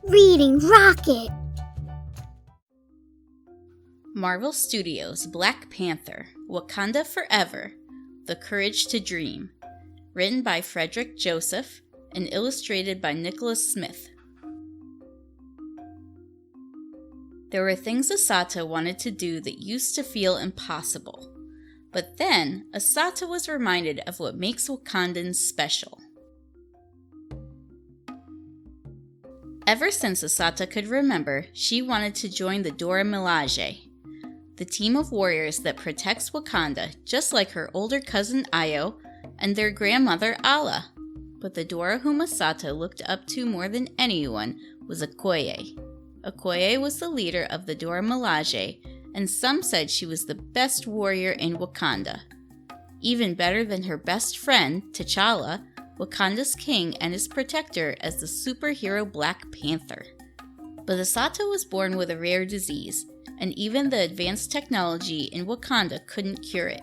Reading Rocket. Marvel Studios' Black Panther Wakanda Forever, The Courage to Dream. Written by Frederick Joseph and illustrated by Nikkolas Smith. There were things Assata wanted to do that used to feel impossible. But then, Assata was reminded of what makes Wakandans special. Ever since Assata could remember, she wanted to join the Dora Milaje, the team of warriors that protects Wakanda, just like her older cousin Ayo and their grandmother Ala. But the Dora whom Assata looked up to more than anyone was Okoye. Okoye was the leader of the Dora Milaje, and some said she was the best warrior in Wakanda. Even better than her best friend, T'Challa, Wakanda's king and his protector as the superhero Black Panther. But Assata was born with a rare disease, and even the advanced technology in Wakanda couldn't cure it.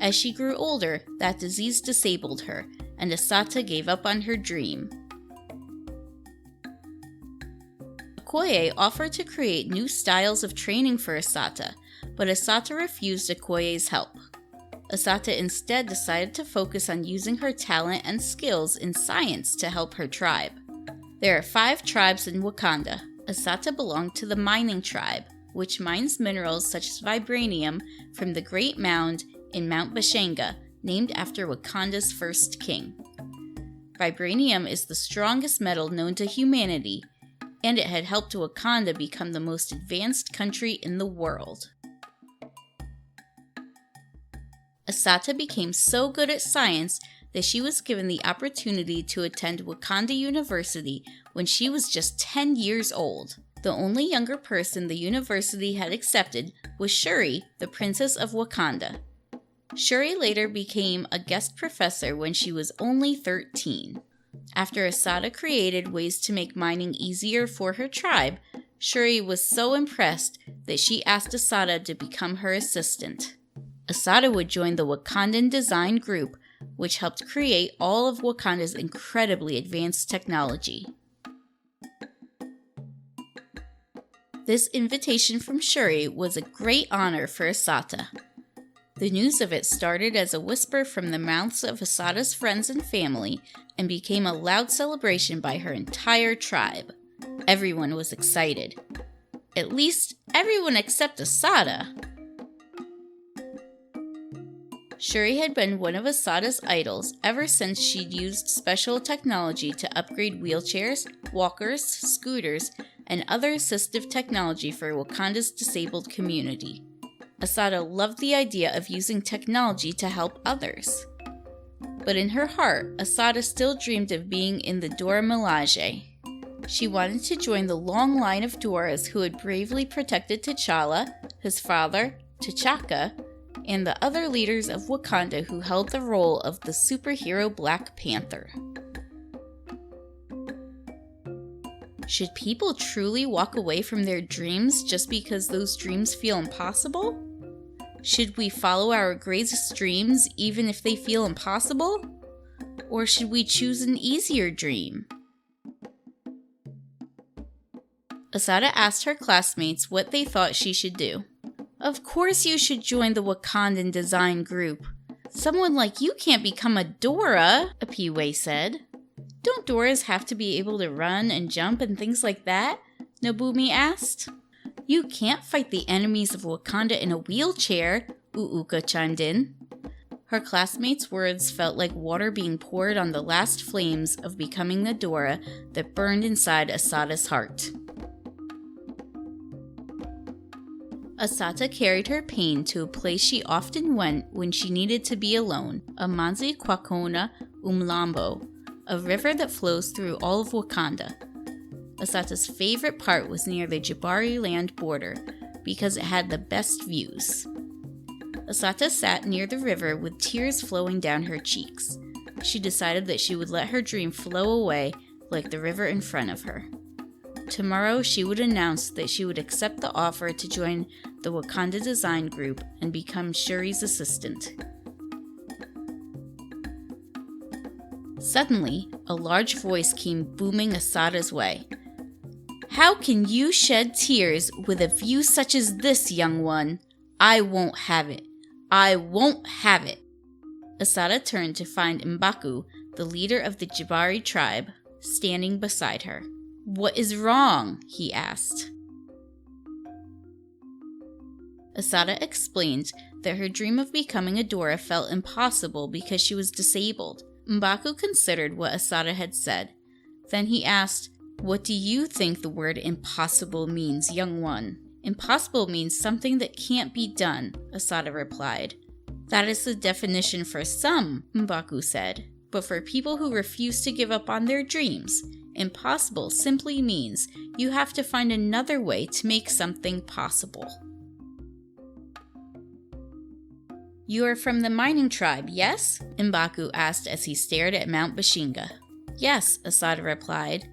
As she grew older, that disease disabled her, and Assata gave up on her dream. Okoye offered to create new styles of training for Assata, but Assata refused Okoye's help. Assata instead decided to focus on using her talent and skills in science to help her tribe. There are 5 tribes in Wakanda. Assata belonged to the mining tribe, which mines minerals such as vibranium from the Great Mound in Mount Bashanga, named after Wakanda's first king. Vibranium is the strongest metal known to humanity, and it had helped Wakanda become the most advanced country in the world. Assata became so good at science that she was given the opportunity to attend Wakanda University when she was just 10 years old. The only younger person the university had accepted was Shuri, the Princess of Wakanda. Shuri later became a guest professor when she was only 13. After Assata created ways to make mining easier for her tribe, Shuri was so impressed that she asked Assata to become her assistant. Assata would join the Wakandan design group, which helped create all of Wakanda's incredibly advanced technology. This invitation from Shuri was a great honor for Assata. The news of it started as a whisper from the mouths of Assata's friends and family and became a loud celebration by her entire tribe. Everyone was excited. At least, everyone except Assata. Shuri had been one of Assata's idols ever since she'd used special technology to upgrade wheelchairs, walkers, scooters, and other assistive technology for Wakanda's disabled community. Assata loved the idea of using technology to help others. But in her heart, Assata still dreamed of being in the Dora Milaje. She wanted to join the long line of Doras who had bravely protected T'Challa, his father, T'Chaka, and the other leaders of Wakanda who held the role of the superhero Black Panther. Should people truly walk away from their dreams just because those dreams feel impossible? Should we follow our greatest dreams even if they feel impossible? Or should we choose an easier dream? Assata asked her classmates what they thought she should do. Of course you should join the Wakandan design group. Someone like you can't become a Dora, Okoye said. Don't Doras have to be able to run and jump and things like that? Nobumi asked. You can't fight the enemies of Wakanda in a wheelchair, Uuka chimed in. Her classmates' words felt like water being poured on the last flames of becoming the Dora that burned inside Assata's heart. Assata carried her pain to a place she often went when she needed to be alone, Amanzi Kwakona Umlambo, a river that flows through all of Wakanda. Assata's favorite part was near the Jabari land border because it had the best views. Assata sat near the river with tears flowing down her cheeks. She decided that she would let her dream flow away like the river in front of her. Tomorrow she would announce that she would accept the offer to join the Wakanda design group and become Shuri's assistant. Suddenly, a large voice came booming Assata's way. How can you shed tears with a view such as this, young one? I won't have it. I won't have it. Assata turned to find M'Baku, the leader of the Jabari tribe, standing beside her. What is wrong? He asked. Assata explained that her dream of becoming a Dora felt impossible because she was disabled. M'Baku considered what Assata had said. Then he asked, What do you think the word impossible means, young one? Impossible means something that can't be done, Assata replied. That is the definition for some, M'Baku said. But for people who refuse to give up on their dreams, impossible simply means you have to find another way to make something possible. You are from the mining tribe, yes? M'Baku asked as he stared at Mount Bashinga. Yes, Assata replied.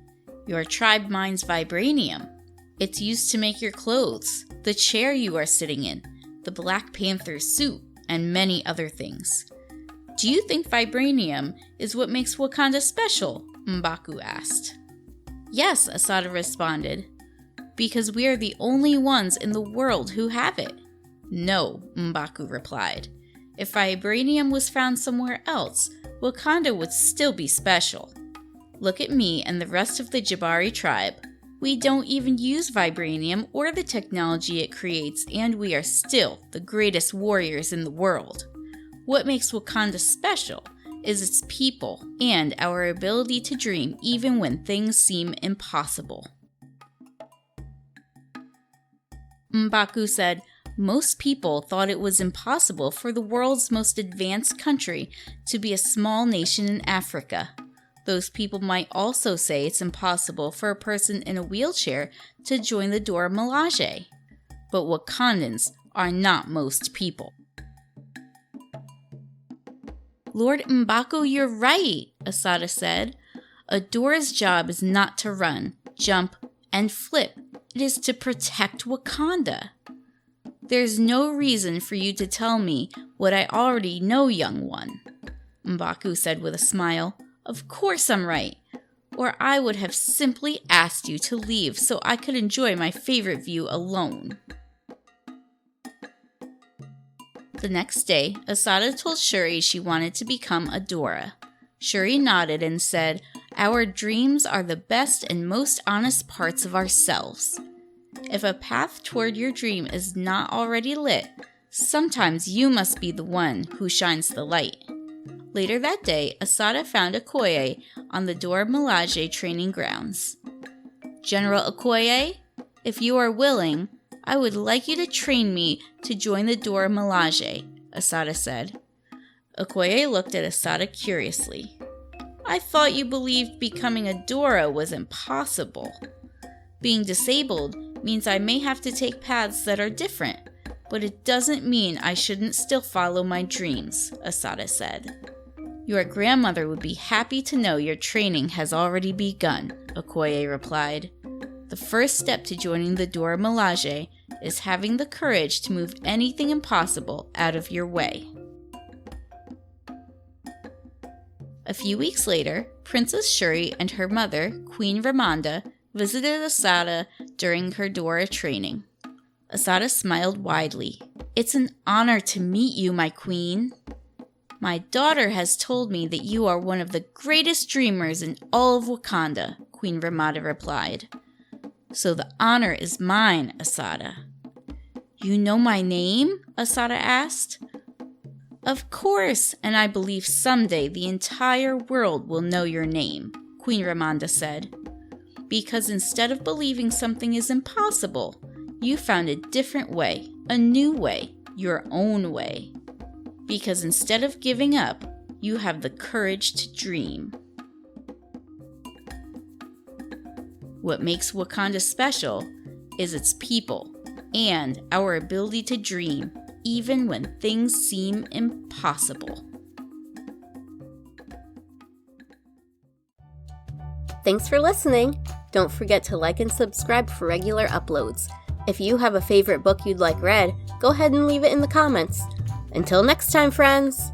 Your tribe mines vibranium. It's used to make your clothes, the chair you are sitting in, the Black Panther suit, and many other things. Do you think vibranium is what makes Wakanda special? M'Baku asked. Yes, Assata responded. Because we are the only ones in the world who have it. No, M'Baku replied. If vibranium was found somewhere else, Wakanda would still be special. Look at me and the rest of the Jabari tribe. We don't even use vibranium or the technology it creates, and we are still the greatest warriors in the world. What makes Wakanda special is its people and our ability to dream even when things seem impossible. M'Baku said, most people thought it was impossible for the world's most advanced country to be a small nation in Africa. Those people might also say it's impossible for a person in a wheelchair to join the Dora Milaje. But Wakandans are not most people. Lord M'Baku, you're right, Assata said. A Dora's job is not to run, jump, and flip. It is to protect Wakanda. There's no reason for you to tell me what I already know, young one, M'Baku said with a smile. Of course I'm right, or I would have simply asked you to leave so I could enjoy my favorite view alone. The next day, Assata told Shuri she wanted to become a Dora. Shuri nodded and said, Our dreams are the best and most honest parts of ourselves. If a path toward your dream is not already lit, sometimes you must be the one who shines the light. Later that day, Assata found Okoye on the Dora Milaje training grounds. General Okoye, if you are willing, I would like you to train me to join the Dora Milaje, Assata said. Okoye looked at Assata curiously. I thought you believed becoming a Dora was impossible. Being disabled means I may have to take paths that are different, but it doesn't mean I shouldn't still follow my dreams, Assata said. Your grandmother would be happy to know your training has already begun, Okoye replied. The first step to joining the Dora Milaje is having the courage to move anything impossible out of your way. A few weeks later, Princess Shuri and her mother, Queen Ramonda, visited Assata during her Dora training. Assata smiled widely. It's an honor to meet you, my queen. My daughter has told me that you are one of the greatest dreamers in all of Wakanda, Queen Ramonda replied. So the honor is mine, Assata. You know my name? Assata asked. Of course, and I believe someday the entire world will know your name, Queen Ramonda said. Because instead of believing something is impossible, you found a different way, a new way, your own way. Because instead of giving up, you have the courage to dream. What makes Wakanda special is its people and our ability to dream even when things seem impossible. Thanks for listening. Don't forget to like and subscribe for regular uploads. If you have a favorite book you'd like read, go ahead and leave it in the comments. Until next time, friends!